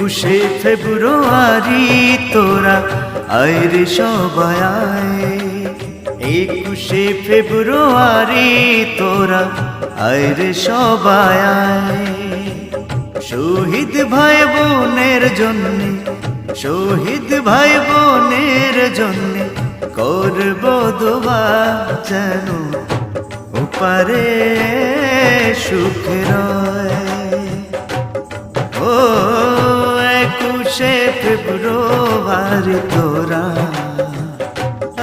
21শে ফেব্রুয়ারি তোরা আয় রে সবাই আয়। 21শে ফেব্রুয়ারি তোরা আয় রে সবাই আয়। শহীদ ভাই বোনের জন্যে, শহীদ ভাই বোনের জন্যে করব দোয়া যেন ওপারে সুখে রয়। ও 21শে ফেব্রুয়ারি তোরা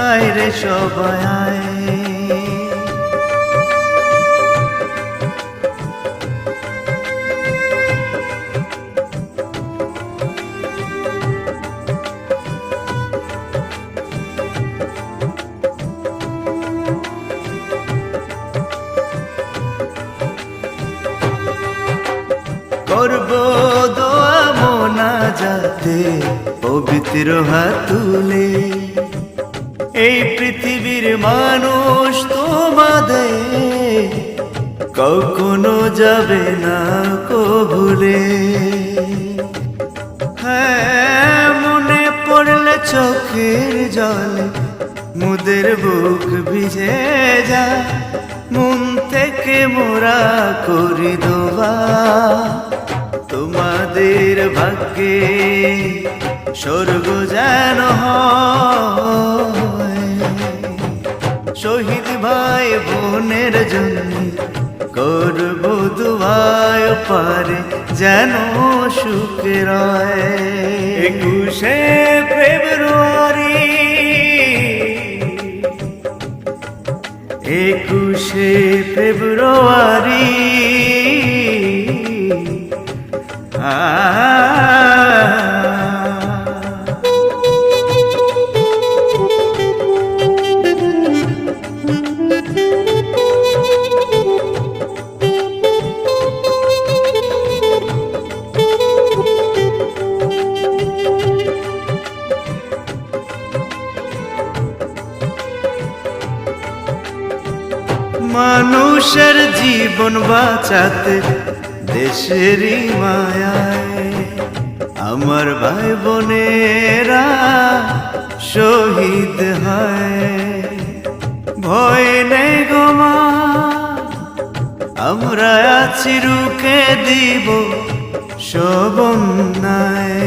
আয় রে সবাই আয়। করব দোয়া মোনাজাতে পবিত্র হাত তুলে। এই পৃথিবীর মানুষ তোমাদের কখনো যাবে না ভুলে। হ্যাঁ, মনে পড়লে চোখের জলে মুদের বুক ভিজে যায়। মন থেকে মোরা করি দোয়া তোমাদের ভাগ্যে স্বর্গ যেন হয়। শহীদ ভাই বোনের জন্য করব দুয়ায় পারে যেন সুখে রয়। 21শে ফেব্রুয়ারি, 21শে ফেব্রুয়ারি মানুষের জীবন বাঁচাতে দেশেরই মায়ায় আমার ভাই বোনেরা শহীদ হয়। ভয় নেই গো মা, আমরা আছি রুখে দিব সব অন্যায়।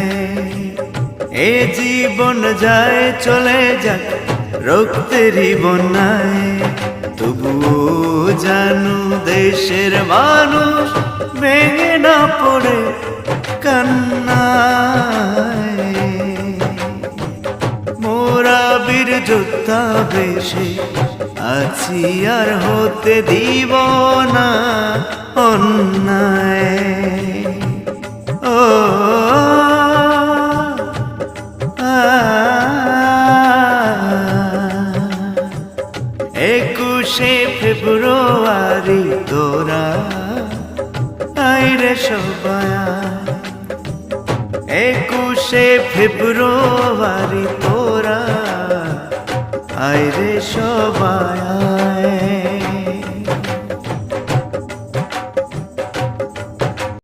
এ জীবন যায় চলে যাক রক্তেরই বন্যায়, তবুও জানু দেশের মানুষ ভেঙে না পড়ে কান্নায়। মোরা বীর যোদ্ধা বেশে আছি আর হতে দিব না অন্যায়। ও 21শে ফেব্রুয়ারি তোরা আয় রে সবাই আয়। 21শে ফেব্রুয়ারি তোরা আয় রে সবাই আয়।